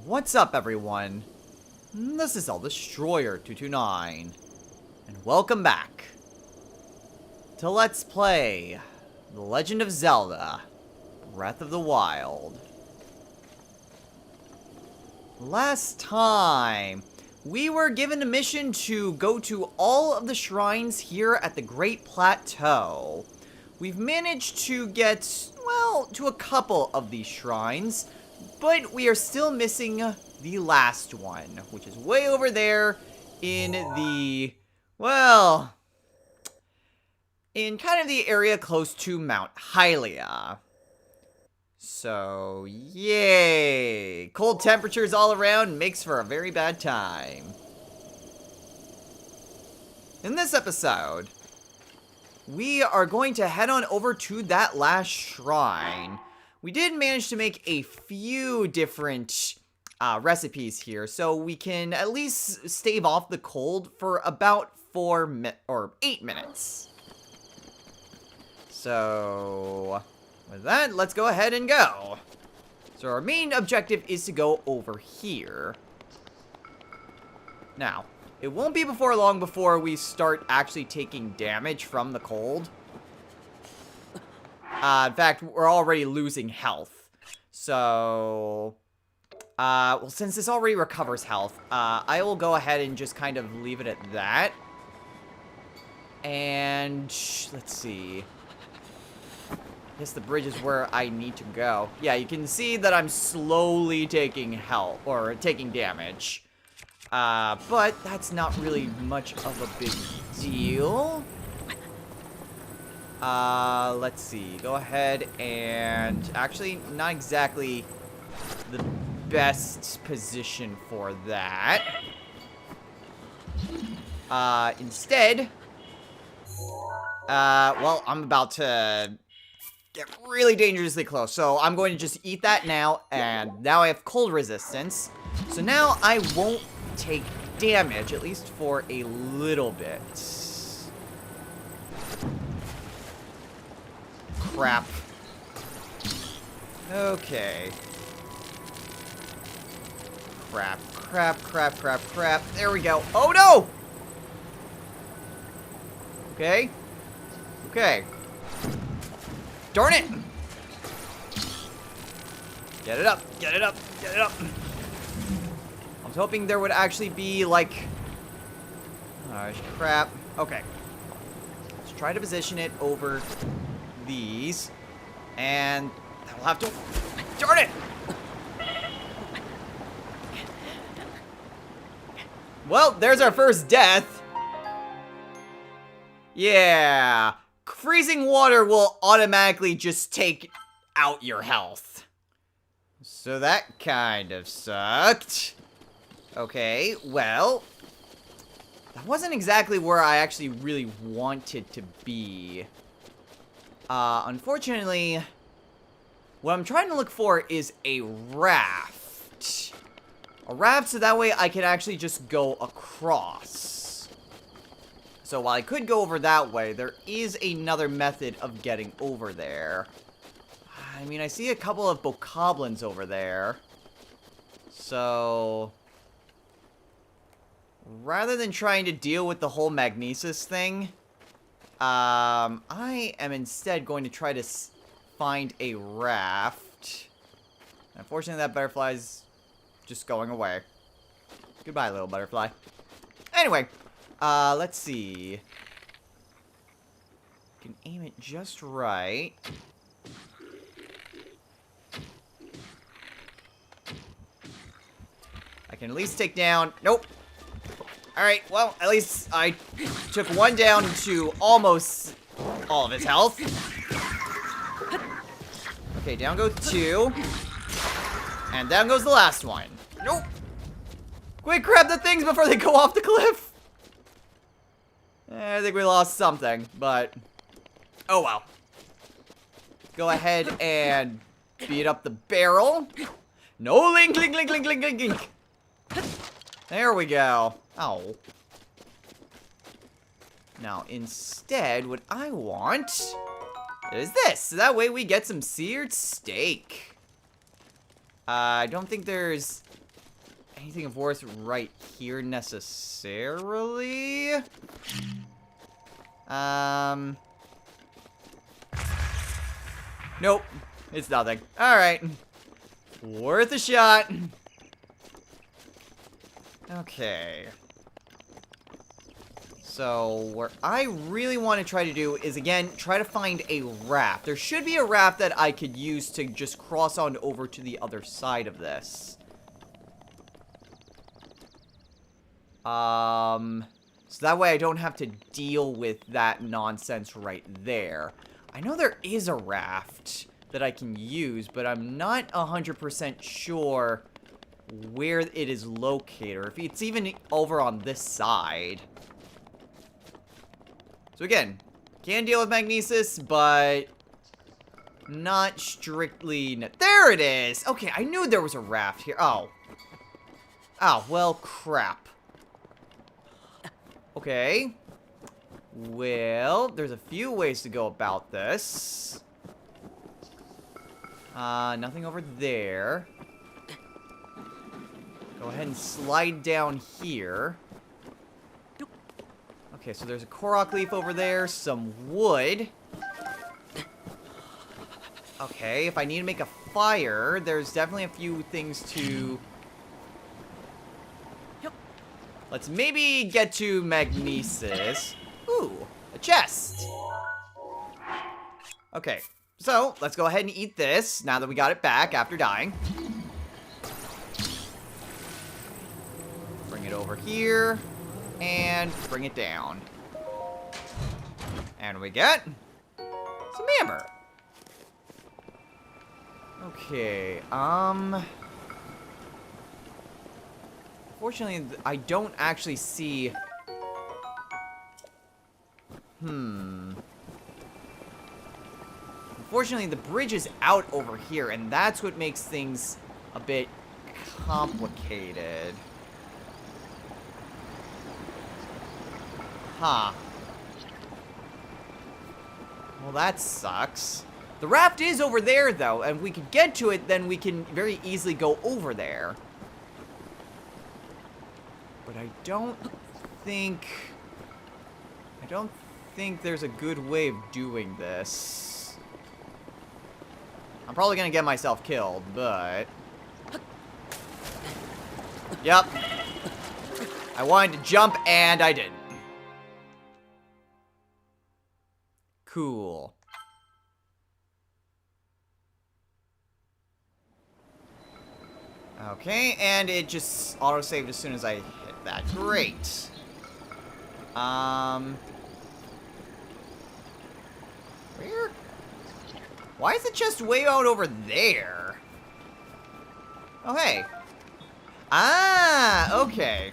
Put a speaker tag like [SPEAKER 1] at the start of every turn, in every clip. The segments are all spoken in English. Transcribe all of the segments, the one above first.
[SPEAKER 1] What's up, everyone? This is Zelda Destroyer 229, and welcome back to Let's Play The Legend of Zelda Breath of the Wild. Last time, we were given a mission to go to all of the shrines here at the Great Plateau. We've managed to get, well, to a couple of these shrines, but we are still missing the last one, which is way over there in the, well, in kind of the area close to Mount Hylia. So, yay! Cold temperatures all around makes for a very bad time. In this episode, we are going to head on over to that last shrine. We did manage to make a few different recipes here, so we can at least stave off the cold for about 8 minutes. So, with that, let's go ahead and go. So our main objective is to go over here. Now, it won't be before long before we start actually taking damage from the cold. In fact, we're already losing health. So, well, since this already recovers health, I will go ahead and just kind of leave it at that. And, let's see. I guess the bridge is where I need to go. Yeah, you can see that I'm slowly taking health, or taking damage. But that's not really much of a big deal. Let's see. Go ahead and... Actually, not exactly the best position for that. Instead... well, I'm about to get really dangerously close. So I'm going to just eat that now, and now I have cold resistance. So now I won't take damage, at least for a little bit. Crap. Okay. Crap. There we go. Oh, no! Okay. Darn it! Get it up. I was hoping there would actually be, like... Oh, crap. Okay. Let's try to position it over these. And we'll have to... Darn it! Well, there's our first death. Yeah. Freezing water will automatically just take out your health. So that kind of sucked. Okay, well, that wasn't exactly where I actually really wanted to be. Unfortunately, what I'm trying to look for is a raft. A raft so that way I can actually just go across. So while I could go over that way, there is another method of getting over there. I mean, I see a couple of bokoblins over there. So... rather than trying to deal with the whole magnesis thing, I am instead going to try to find a raft. Unfortunately, that butterfly's just going away. Goodbye, little butterfly. Anyway, let's see. Can aim it just right. I can at least take down... Nope. Alright, well, at least I took one down to almost all of his health. Okay, down go two. And down goes the last one. Nope. Quick, grab the things before they go off the cliff. I think we lost something, but... oh well. Go ahead and beat up the barrel. No link. There we go. Oh. Now, instead, what I want is this. So that way we get some seared steak. I don't think there's anything of worth right here necessarily. Nope. It's nothing. Alright. Worth a shot. Okay. So, what I really want to try to do is, again, try to find a raft. There should be a raft that I could use to just cross on over to the other side of this. So that way I don't have to deal with that nonsense right there. I know there is a raft that I can use, but I'm not 100% sure where it is located, or if it's even over on this side. So again, can deal with magnesis, but not strictly... There it is! Okay, I knew there was a raft here. Oh. Oh, well, crap. Okay. Well, there's a few ways to go about this. Nothing over there. Go ahead and slide down here. Okay, so there's a Korok leaf over there, some wood. Okay, if I need to make a fire, there's definitely a few things to... Let's maybe get to magnesis. Ooh, a chest. Okay, so let's go ahead and eat this now that we got it back after dying. Bring it over here. And bring it down. And we get some amber. Okay, unfortunately, I don't actually see... Unfortunately, the bridge is out over here, and that's what makes things a bit complicated. Huh. Well, that sucks. The raft is over there, though, and if we could get to it, then we can very easily go over there. But I don't think there's a good way of doing this. I'm probably gonna get myself killed, but... Yep. I wanted to jump, and I didn't. Cool. Okay, and it just auto-saved as soon as I hit that. Great. Where? Why is the chest way out over there? Oh, hey. Ah, okay.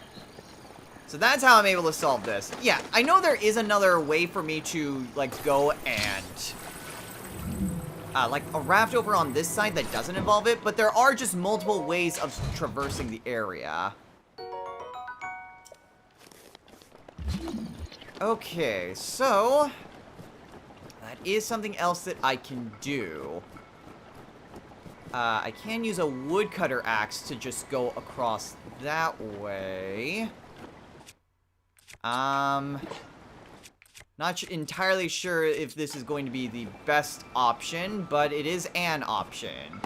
[SPEAKER 1] So that's how I'm able to solve this. Yeah, I know there is another way for me to, like, go and... like, a raft over on this side that doesn't involve it, but there are just multiple ways of traversing the area. Okay, so... that is something else that I can do. I can use a woodcutter axe to just go across that way. Not entirely sure if this is going to be the best option, but it is an option.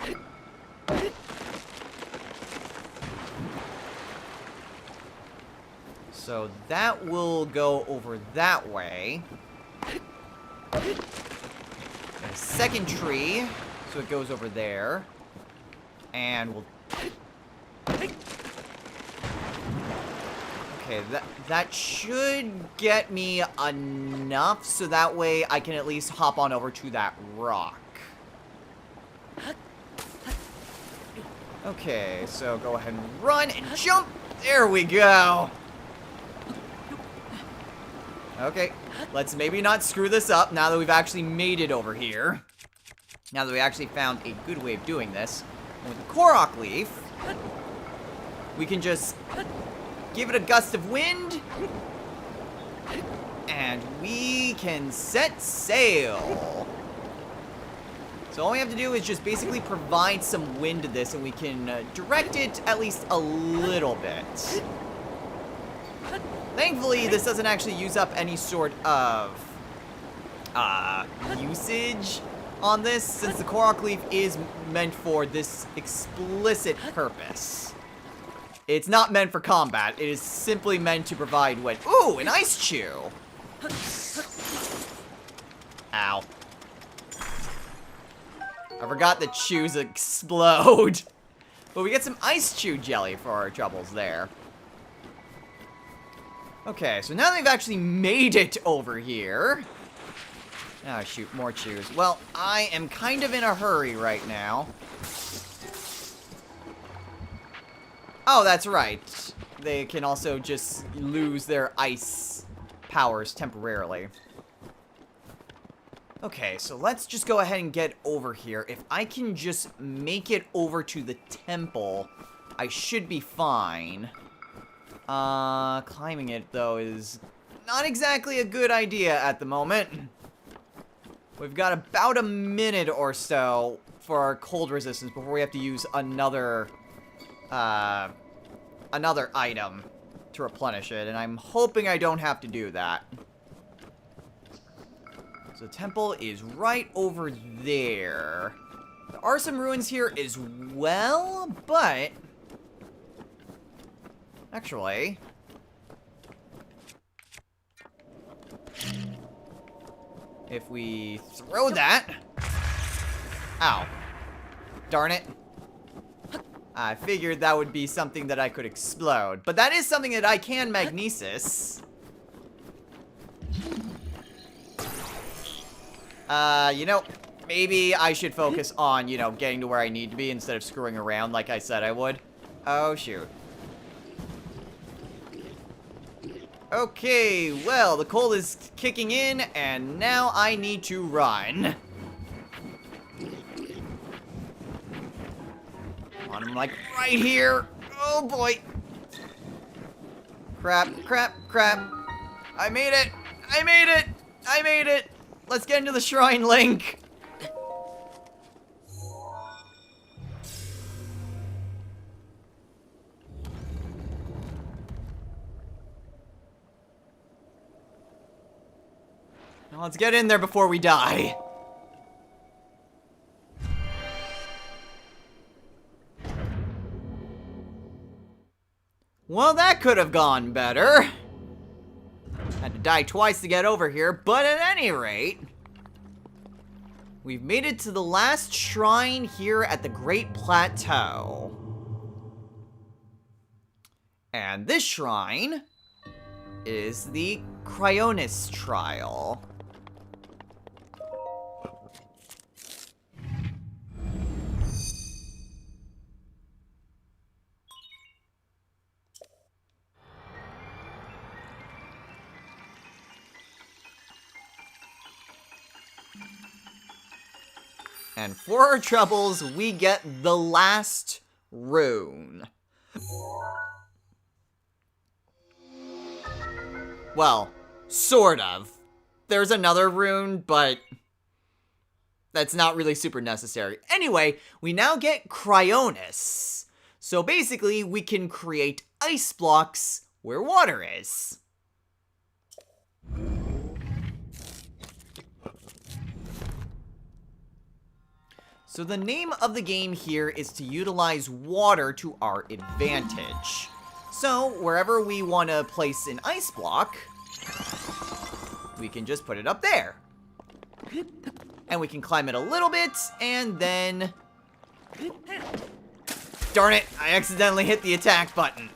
[SPEAKER 1] So that will go over that way. And a second tree, so it goes over there. And we'll... Okay, that should get me enough, so that way I can at least hop on over to that rock. Okay, so go ahead and run and jump! There we go! Okay, let's maybe not screw this up now that we've actually made it over here. Now that we actually found a good way of doing this. And with the Korok leaf, we can just... give it a gust of wind, and we can set sail. So all we have to do is just basically provide some wind to this, and we can direct it at least a little bit. Thankfully, this doesn't actually use up any sort of usage on this, since the Korok Leaf is meant for this explicit purpose. It's not meant for combat. It is simply meant to provide wind. Ooh, an Ice Chew! Ow. I forgot that chews explode. But we get some Ice Chew jelly for our troubles there. Okay, so now they've actually made it over here. Oh, shoot, more chews. Well, I am kind of in a hurry right now. Oh, that's right. They can also just lose their ice powers temporarily. Okay, so let's just go ahead and get over here. If I can just make it over to the temple, I should be fine. Climbing it, though, is not exactly a good idea at the moment. We've got about a minute or so for our cold resistance before we have to use another item to replenish it, and I'm hoping I don't have to do that. So the temple is right over there. There are some ruins here as well, but actually, if we throw that... Ow. Darn it. I figured that would be something that I could explode. But that is something that I can magnesis. You know, maybe I should focus on, you know, getting to where I need to be instead of screwing around like I said I would. Oh, shoot. Okay, well, the cold is kicking in, and now I need to run. I'm like right here. Oh boy. Crap, crap, crap. I made it. I made it. I made it. Let's get into the shrine, Link. Now let's get in there before we die. Well, that could have gone better. Had to die twice to get over here, but at any rate, we've made it to the last shrine here at the Great Plateau. And this shrine is the Cryonis Trial. And for our troubles, we get the last rune. Well, sort of. There's another rune, but that's not really super necessary. Anyway, we now get Cryonis. So basically, we can create ice blocks where water is. So the name of the game here is to utilize water to our advantage. So wherever we want to place an ice block, we can just put it up there. And we can climb it a little bit, and then... Darn it, I accidentally hit the attack button.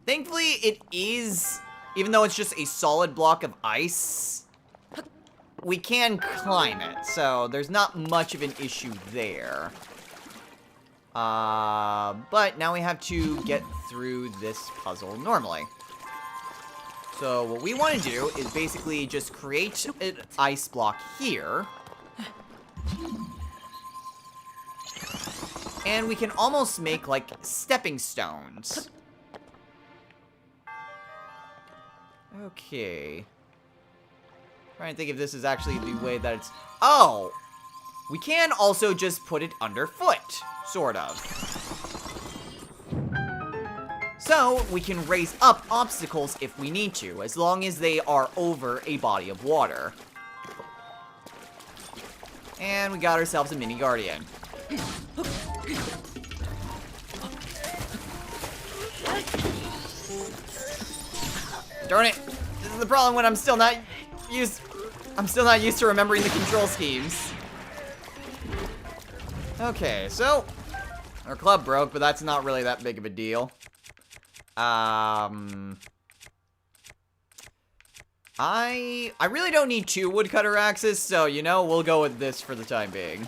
[SPEAKER 1] Thankfully, it is, even though it's just a solid block of ice, we can climb it, so there's not much of an issue there. But now we have to get through this puzzle normally. So what we want to do is basically just create an ice block here. And we can almost make, like, stepping stones. Okay. Trying to think if this is actually the way that it's... Oh! We can also just put it underfoot, sort of. So, we can raise up obstacles if we need to, as long as they are over a body of water. And we got ourselves a mini guardian. Darn it! This is the problem when I'm still not used to remembering the control schemes. Okay, so our club broke, but that's not really that big of a deal. I really don't need 2 woodcutter axes, so, you know, we'll go with this for the time being.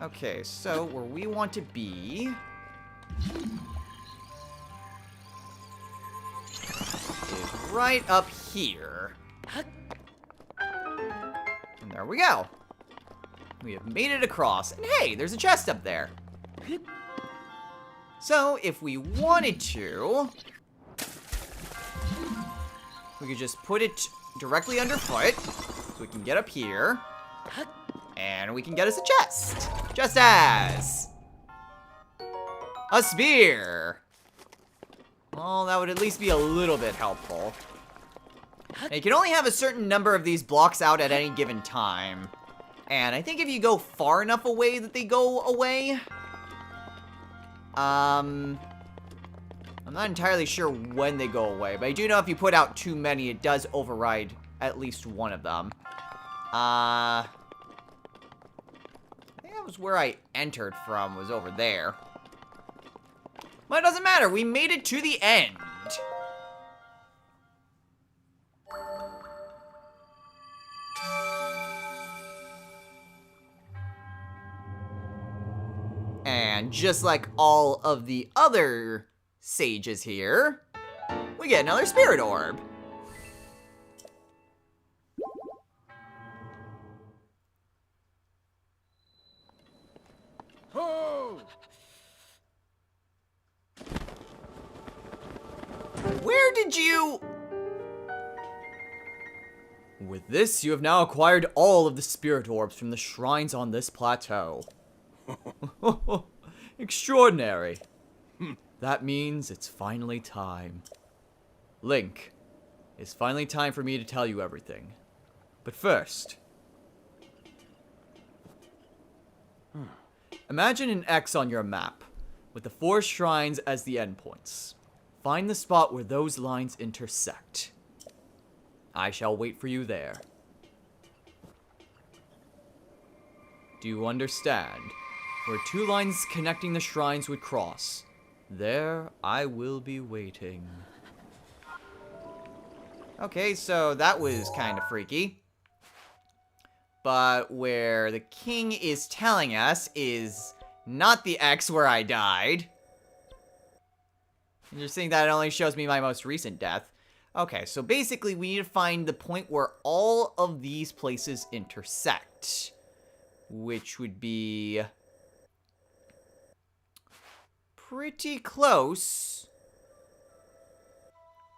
[SPEAKER 1] Okay, so where we want to be is right up here. And there we go. We have made it across. And hey, there's a chest up there. So, if we wanted to, we could just put it directly underfoot, so we can get up here, and we can get us a chest. Just as a spear. Well, that would at least be a little bit helpful. Now, you can only have a certain number of these blocks out at any given time. And I think if you go far enough away that they go away. I'm not entirely sure when they go away, but I do know if you put out too many, it does override at least one of them. I think that was where I entered from, was over there. But it doesn't matter, we made it to the end. And just like all of the other sages here, we get another spirit orb.
[SPEAKER 2] Oh!
[SPEAKER 1] Where did you... With this, you have now acquired all of the spirit orbs from the shrines on this plateau. Extraordinary. That means it's finally time. Link, it's finally time for me to tell you everything. But first, imagine an X on your map, with the 4 shrines as the endpoints. Find the spot where those lines intersect. I shall wait for you there. Do you understand? Where 2 lines connecting the shrines would cross. There, I will be waiting. Okay, so that was kind of freaky. But where the king is telling us is not the X where I died. Interesting that it only shows me my most recent death. Okay, so basically we need to find the point where all of these places intersect. Which would be pretty close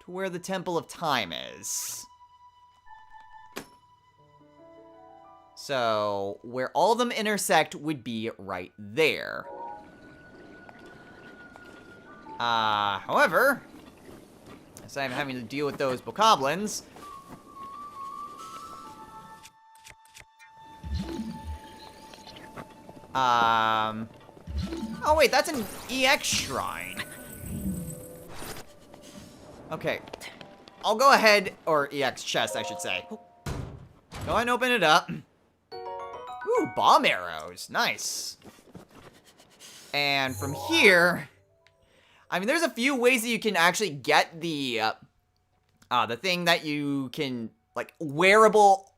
[SPEAKER 1] to where the Temple of Time is. So, where all of them intersect would be right there. However, as I'm having to deal with those bokoblins, oh wait, that's an EX shrine. Okay. I'll go ahead, or EX chest, I should say. Go ahead and open it up. Ooh, bomb arrows. Nice. And from here, I mean, there's a few ways that you can actually get the thing that you can, like, wearable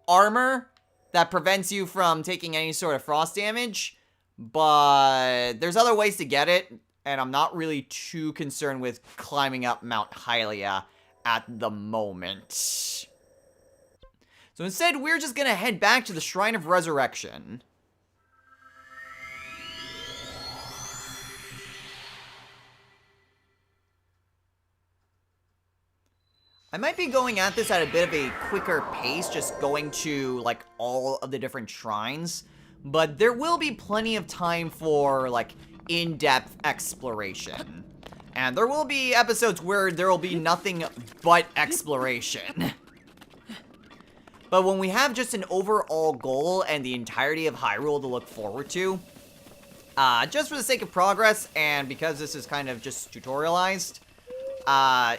[SPEAKER 1] armor that prevents you from taking any sort of frost damage. But there's other ways to get it, and I'm not really too concerned with climbing up Mount Hylia at the moment. So instead, we're just gonna head back to the Shrine of Resurrection. I might be going at this at a bit of a quicker pace, just going to, like, all of the different shrines. But there will be plenty of time for, like, in-depth exploration. And there will be episodes where there will be nothing but exploration. But when we have just an overall goal and the entirety of Hyrule to look forward to, just for the sake of progress, and because this is kind of just tutorialized,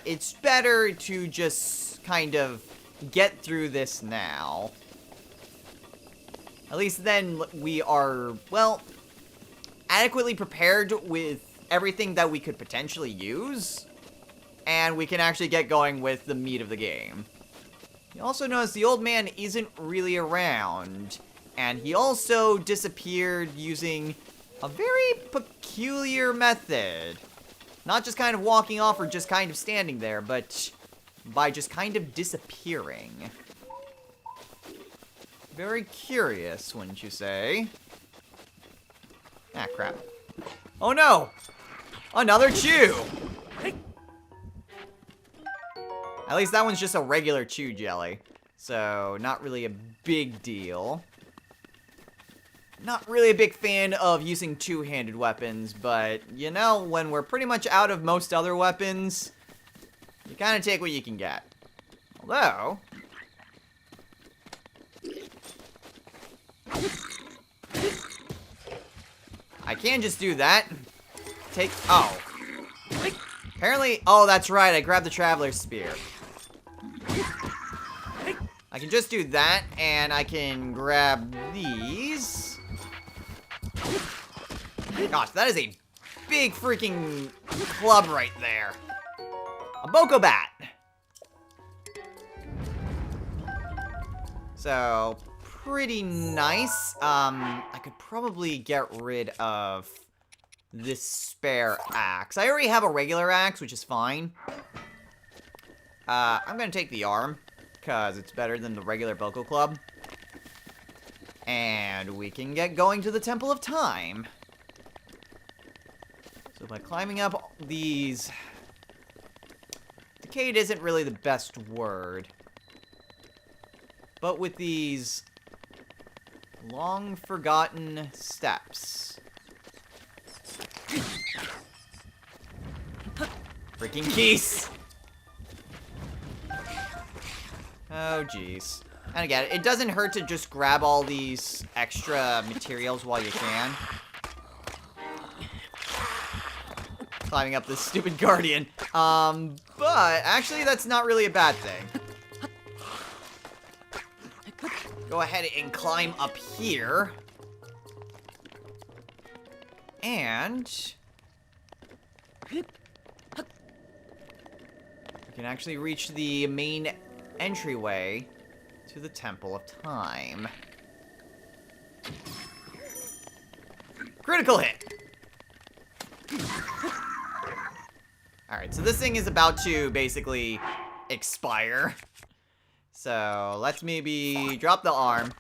[SPEAKER 1] it's better to just kind of get through this now. At least then we are, well, adequately prepared with everything that we could potentially use, and we can actually get going with the meat of the game. You also notice the old man isn't really around, and he also disappeared using a very peculiar method. Not just kind of walking off or just kind of standing there, but by just kind of disappearing. Very curious, wouldn't you say? Ah, crap. Oh no! Another chew! At least that one's just a regular chew jelly. So, not really a big deal. Not really a big fan of using two-handed weapons, but, you know, when we're pretty much out of most other weapons, you kind of take what you can get. Although... I can just do that. Oh. Apparently... Oh, that's right, I grabbed the Traveler's Spear. I can just do that, and I can grab these. Gosh, that is a big freaking club right there. A Boko Bat. So, pretty nice. I could probably get rid of this spare axe. I already have a regular axe, which is fine. I'm gonna take the arm, because it's better than the regular Boko Club. And we can get going to the Temple of Time. So by climbing up these... Decayed isn't really the best word. But with these long-forgotten steps. Freaking keys! Oh, jeez. And again, it doesn't hurt to just grab all these extra materials while you can. Climbing up this stupid guardian. But actually, that's not really a bad thing. Go ahead and climb up here. And... we can actually reach the main entryway to the Temple of Time. Critical hit! Alright, so this thing is about to basically expire. So, let's maybe drop the arm,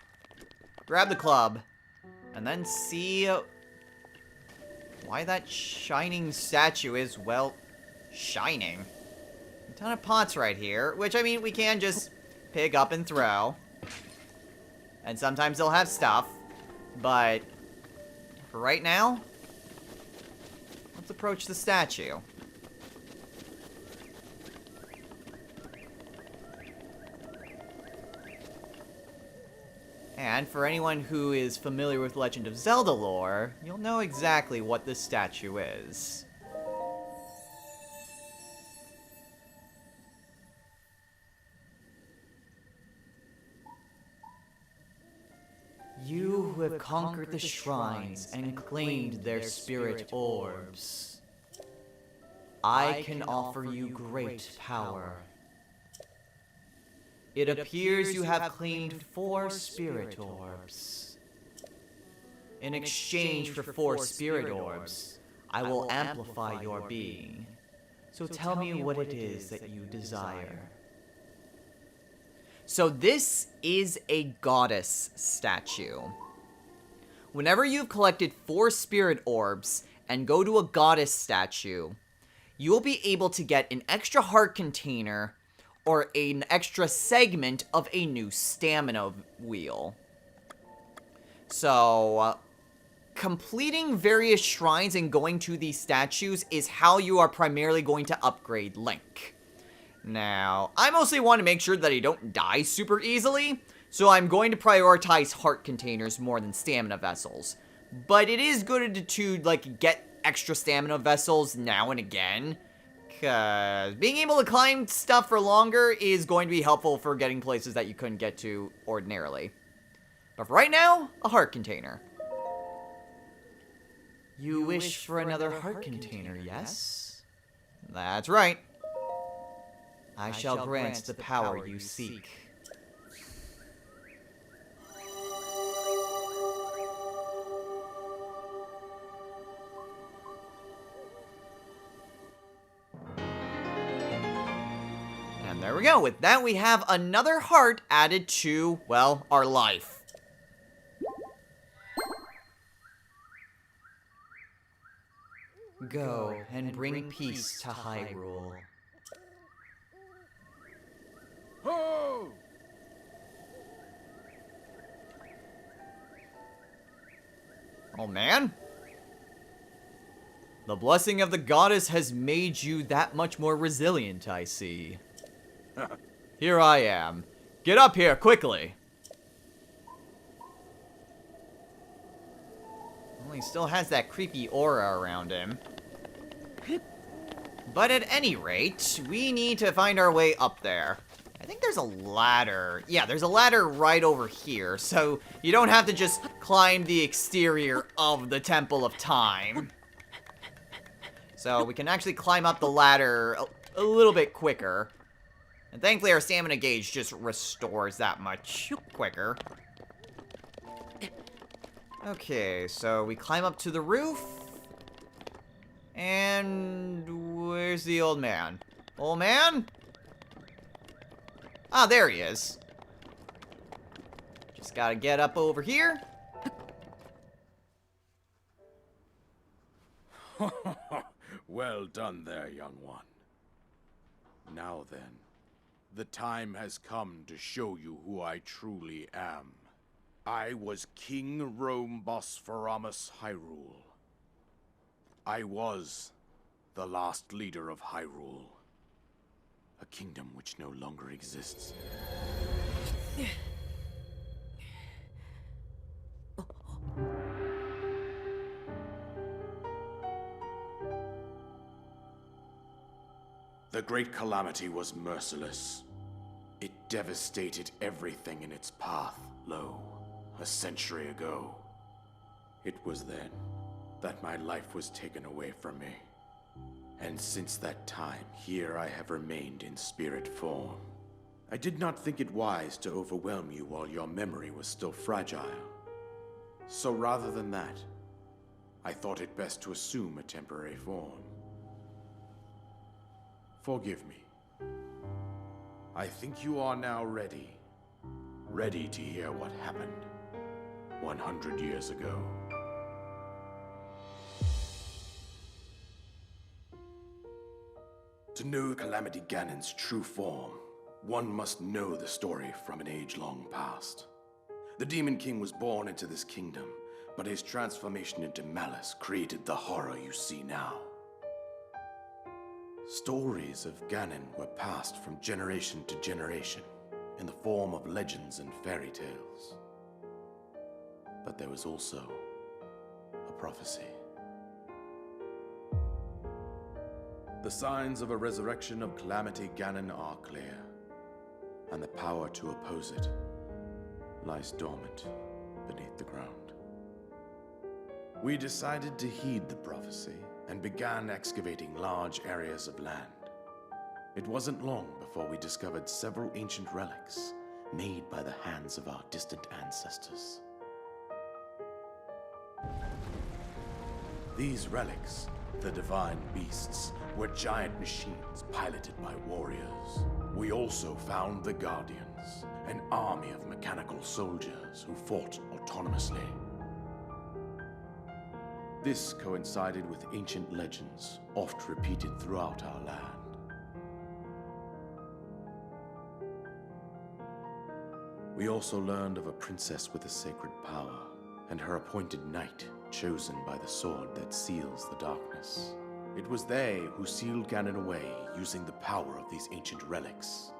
[SPEAKER 1] grab the club, and then see why that shining statue is, well, shining. A ton of pots right here, which, I mean, we can just pick up and throw. And sometimes they'll have stuff, but for right now, let's approach the statue. And for anyone who is familiar with Legend of Zelda lore, you'll know exactly what this statue is. You who have conquered the shrines and claimed their spirit orbs, I can offer you great power. It appears you have claimed 4 spirit orbs. In exchange for 4 spirit orbs, I will amplify your being. So tell me what it is that you desire. So this is a goddess statue. Whenever you've collected 4 spirit orbs and go to a goddess statue, you will be able to get an extra heart container or an extra segment of a new stamina wheel. So, completing various shrines and going to these statues is how you are primarily going to upgrade Link. Now, I mostly want to make sure that I don't die super easily, so I'm going to prioritize heart containers more than stamina vessels. But it is good to like, get extra stamina vessels now and again, because being able to climb stuff for longer is going to be helpful for getting places that you couldn't get to ordinarily. But for right now, a heart container. You wish for another heart container, yes? That's right. I shall grant the power you seek. And there we go. With that, we have another heart added to, well, our life. Go and bring peace to Hyrule.
[SPEAKER 2] Ho!
[SPEAKER 1] Oh, man. The blessing of the goddess has made you that much more resilient, I see. Here I am. Get up here, quickly. Well, he still has that creepy aura around him. But at any rate, we need to find our way up there. I think there's a ladder. Yeah, there's a ladder right over here, so you don't have to just climb the exterior of the Temple of Time. So we can actually climb up the ladder a little bit quicker. And thankfully our stamina gauge just restores that much quicker. Okay, so we climb up to the roof. And where's the old man? Old man? Ah, there he is. Just gotta get up over here.
[SPEAKER 2] Well done there, young one. Now then, the time has come to show you who I truly am. I was King Rome Bosphoramus Hyrule. I was the last leader of Hyrule. A kingdom which no longer exists. The Great Calamity was merciless. It devastated everything in its path, lo, a century ago. It was then that my life was taken away from me. And since that time, here I have remained in spirit form. I did not think it wise to overwhelm you while your memory was still fragile. So rather than that, I thought it best to assume a temporary form. Forgive me. I think you are now ready. Ready to hear what happened 100 years ago. To know Calamity Ganon's true form, one must know the story from an age-long past. The Demon King was born into this kingdom, but his transformation into malice created the horror you see now. Stories of Ganon were passed from generation to generation in the form of legends and fairy tales. But there was also a prophecy. The signs of a resurrection of Calamity Ganon are clear, and the power to oppose it lies dormant beneath the ground. We decided to heed the prophecy and began excavating large areas of land. It wasn't long before we discovered several ancient relics made by the hands of our distant ancestors. These relics, the divine beasts, were giant machines piloted by warriors. We also found the Guardians, an army of mechanical soldiers who fought autonomously. This coincided with ancient legends, oft repeated throughout our land. We also learned of a princess with a sacred power, and her appointed knight, chosen by the sword that seals the darkness. It was they who sealed Ganon away using the power of these ancient relics.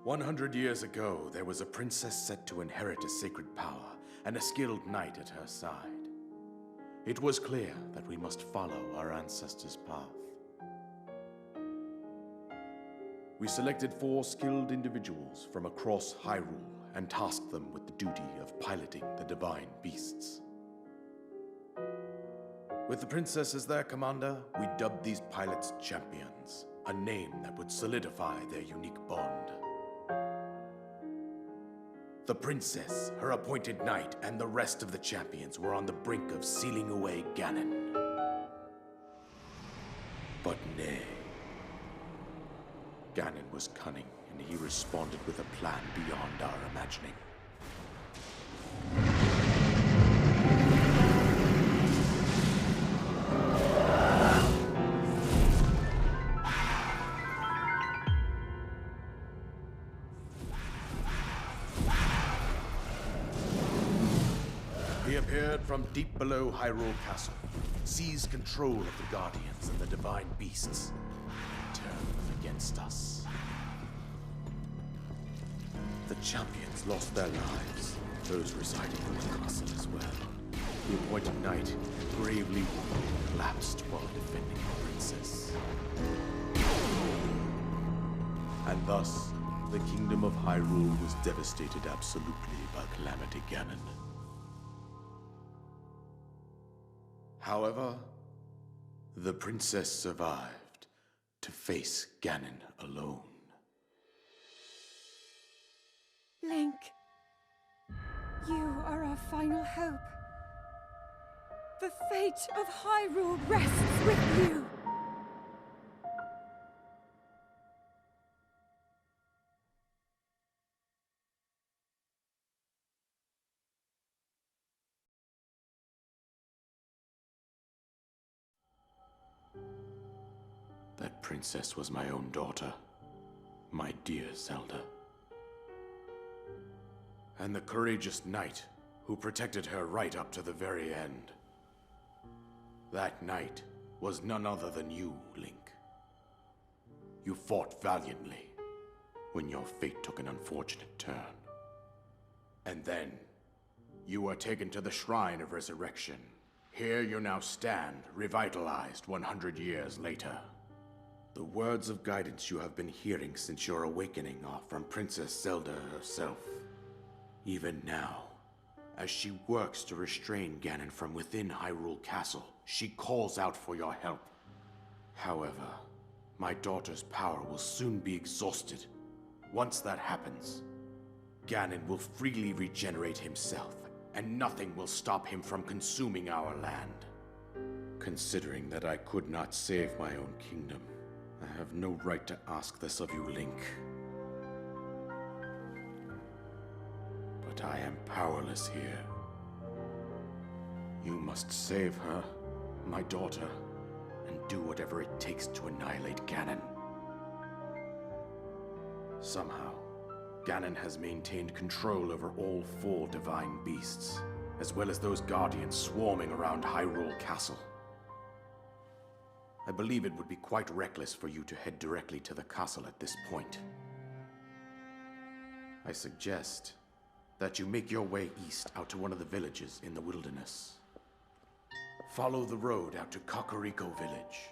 [SPEAKER 2] 100 years ago, there was a princess set to inherit a sacred power and a skilled knight at her side. It was clear that we must follow our ancestors' path. We selected 4 skilled individuals from across Hyrule and tasked them with the duty of piloting the divine beasts. With the princess as their commander, we dubbed these pilots champions, a name that would solidify their unique bond. The princess, her appointed knight, and the rest of the champions were on the brink of sealing away Ganon. But nay. Ganon was cunning, and he responded with a plan beyond our imagining. He appeared from deep below Hyrule Castle, seized control of the Guardians and the Divine Beasts, and turned them against us. The champions lost their lives, those residing in the castle as well. The appointed knight, gravely wounded, collapsed while defending the princess. And thus, the kingdom of Hyrule was devastated absolutely by Calamity Ganon. However, the princess survived to face Ganon alone.
[SPEAKER 3] Link, you are our final hope. The fate of Hyrule rests with you.
[SPEAKER 2] That princess was my own daughter, my dear Zelda. And the courageous knight who protected her right up to the very end. That knight was none other than you, Link. You fought valiantly when your fate took an unfortunate turn. And then, you were taken to the Shrine of Resurrection. Here you now stand, revitalized 100 years later. The words of guidance you have been hearing since your awakening are from Princess Zelda herself. Even now, as she works to restrain Ganon from within Hyrule Castle, she calls out for your help. However, my daughter's power will soon be exhausted. Once that happens, Ganon will freely regenerate himself, and nothing will stop him from consuming our land. Considering that I could not save my own kingdom, I have no right to ask this of you, Link. But I am powerless here. You must save her, my daughter, and do whatever it takes to annihilate Ganon. Somehow, Ganon has maintained control over all 4 divine beasts, as well as those guardians swarming around Hyrule Castle. I believe it would be quite reckless for you to head directly to the castle at this point. I suggest that you make your way east out to one of the villages in the wilderness. Follow the road out to Kakariko Village.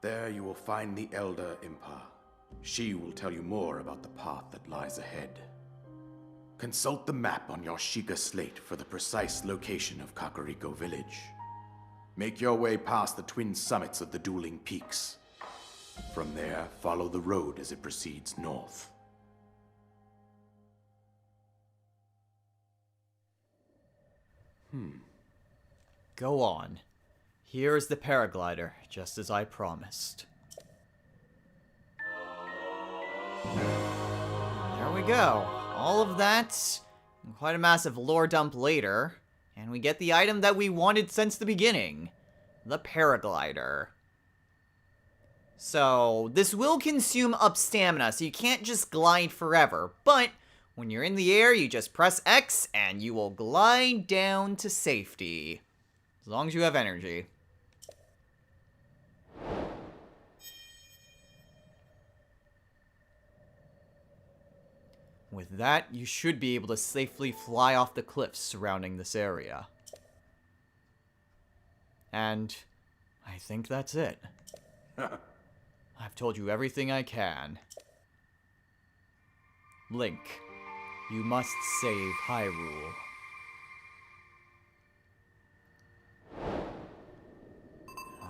[SPEAKER 2] There you will find the Elder Impa. She will tell you more about the path that lies ahead. Consult the map on your Sheikah slate for the precise location of Kakariko Village. Make your way past the twin summits of the dueling peaks. From there, follow the road as it proceeds north.
[SPEAKER 1] Go on. Here is the paraglider, just as I promised. There we go. All of that, and quite a massive lore dump later, and we get the item that we wanted since the beginning. The paraglider. So, this will consume up stamina, so you can't just glide forever. But, when you're in the air, you just press X, and you will glide down to safety. As long as you have energy. With that, you should be able to safely fly off the cliffs surrounding this area. And I think that's it. I've told you everything I can. Link, you must save Hyrule.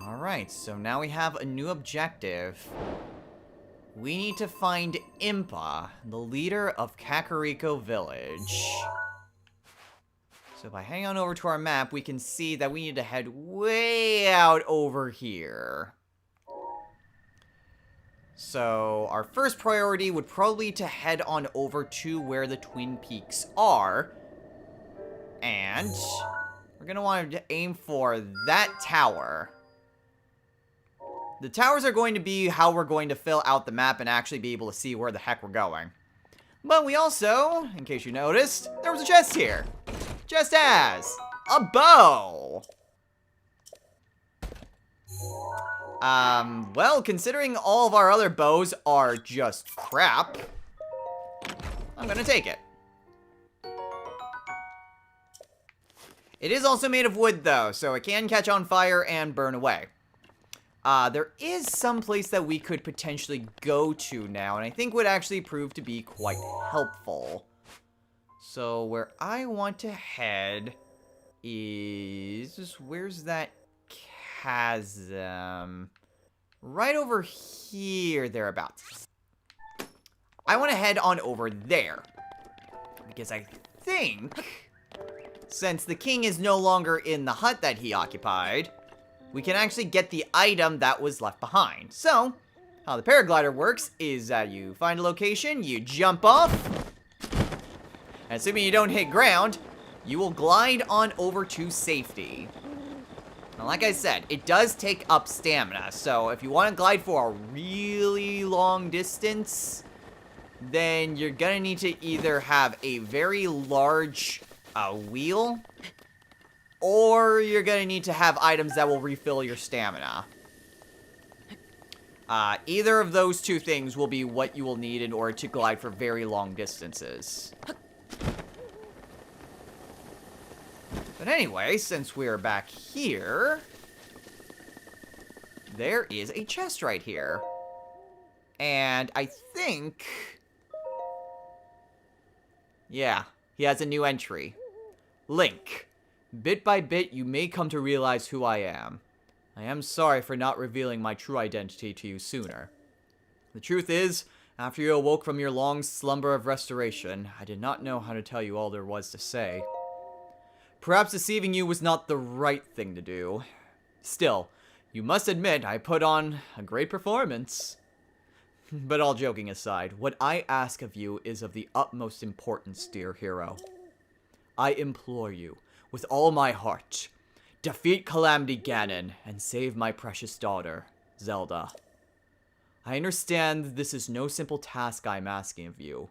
[SPEAKER 1] Alright, so now we have a new objective. We need to find Impa, the leader of Kakariko Village. So by heading on over to our map, we can see that we need to head way out over here. So our first priority would probably be to head on over to where the Twin Peaks are. And we're going to want to aim for that tower. The towers are going to be how we're going to fill out the map and actually be able to see where the heck we're going. But we also, in case you noticed, there was a chest here. Just as a bow. Well, considering all of our other bows are just crap, I'm gonna take it. It is also made of wood, though, so it can catch on fire and burn away. There is some place that we could potentially go to now, and I think would actually prove to be quite helpful. So, where I want to head is... where's that chasm? Right over here, thereabouts. I want to head on over there. Because I think, since the king is no longer in the hut that he occupied, we can actually get the item that was left behind. So, how the paraglider works is that you find a location, you jump off, and assuming you don't hit ground, you will glide on over to safety. Now, like I said, it does take up stamina, so if you want to glide for a really long distance, then you're gonna need to either have a very large wheel, or you're gonna need to have items that will refill your stamina. Either of those two things will be what you will need in order to glide for very long distances. But anyway, since we're back here, there is a chest right here. And I think... yeah, he has a new entry. Link. Bit by bit, you may come to realize who I am. I am sorry for not revealing my true identity to you sooner. The truth is, after you awoke from your long slumber of restoration, I did not know how to tell you all there was to say. Perhaps deceiving you was not the right thing to do. Still, you must admit I put on a great performance. But all joking aside, what I ask of you is of the utmost importance, dear hero. I implore you, with all my heart, defeat Calamity Ganon and save my precious daughter, Zelda. I understand this is no simple task I'm asking of you,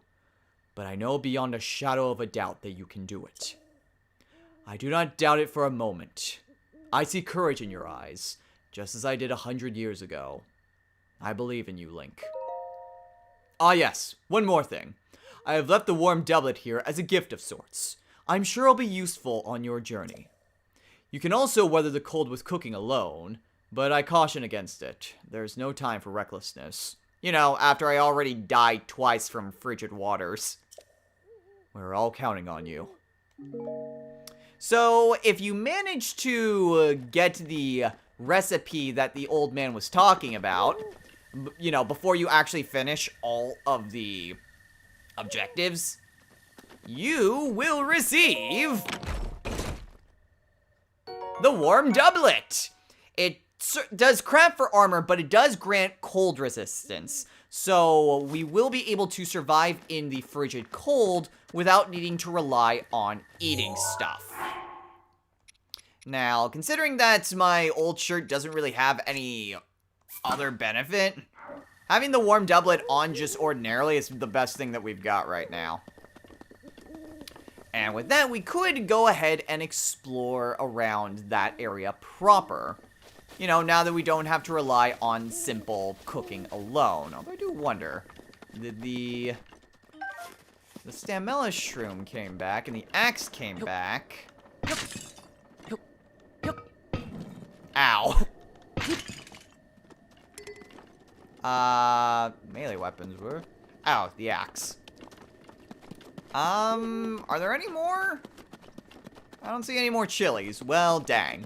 [SPEAKER 1] but I know beyond a shadow of a doubt that you can do it. I do not doubt it for a moment. I see courage in your eyes, just as I did 100 years ago. I believe in you, Link. Ah yes, one more thing. I have left the warm doublet here as a gift of sorts. I'm sure it'll be useful on your journey. You can also weather the cold with cooking alone, but I caution against it. There's no time for recklessness. You know, after I already died twice from frigid waters. We're all counting on you. So, if you manage to get the recipe that the old man was talking about, you know, before you actually finish all of the objectives, you will receive the warm doublet. It does craft for armor, but it does grant cold resistance. So we will be able to survive in the frigid cold without needing to rely on eating stuff. Now, considering that my old shirt doesn't really have any other benefit. Having the warm doublet on just ordinarily is the best thing that we've got right now. And with that, we could go ahead and explore around that area proper. You know, now that we don't have to rely on simple cooking alone. Although I do wonder, did the Stamella shroom came back and the axe came back. Ow. Melee weapons were. Oh, the axe. Are there any more? I don't see any more chilies. Well, dang.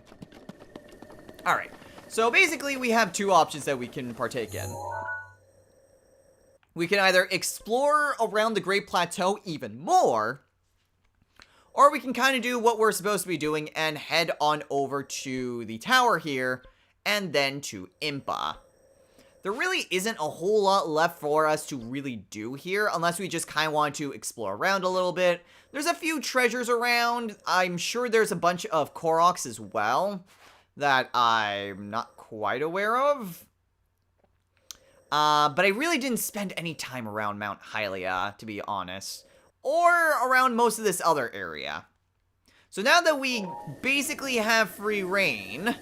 [SPEAKER 1] Alright. So basically, we have two options that we can partake in. We can either explore around the Great Plateau even more, or we can kind of do what we're supposed to be doing and head on over to the tower here, and then to Impa. There really isn't a whole lot left for us to really do here, unless we just kind of want to explore around a little bit. There's a few treasures around. I'm sure there's a bunch of Koroks as well that I'm not quite aware of. But I really didn't spend any time around Mount Hylia, to be honest. Or around most of this other area. So now that we basically have free reign,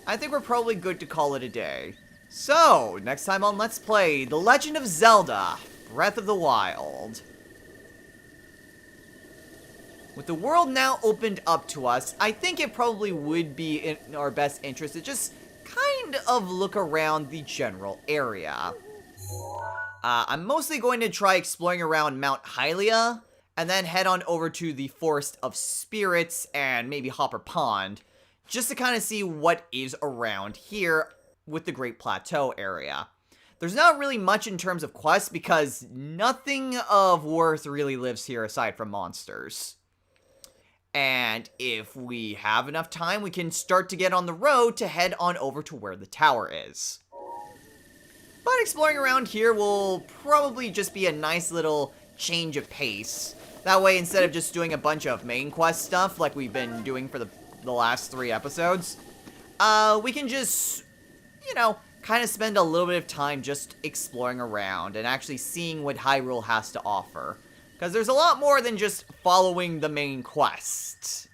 [SPEAKER 1] I think we're probably good to call it a day. So, next time on Let's Play The Legend of Zelda, Breath of the Wild. With the world now opened up to us, I think it probably would be in our best interest to just kind of look around the general area. I'm mostly going to try exploring around Mount Hylia, and then head on over to the Forest of Spirits and maybe Hopper Pond, just to kind of see what is around here with the Great Plateau area. There's not really much in terms of quests because nothing of worth really lives here aside from monsters. And if we have enough time, we can start to get on the road to head on over to where the tower is. But exploring around here will probably just be a nice little change of pace. That way, instead of just doing a bunch of main quest stuff like we've been doing for the last 3 episodes, we can just, you know, kind of spend a little bit of time just exploring around and actually seeing what Hyrule has to offer. Because there's a lot more than just following the main quest.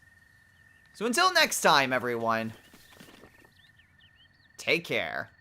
[SPEAKER 1] So until next time, everyone, take care.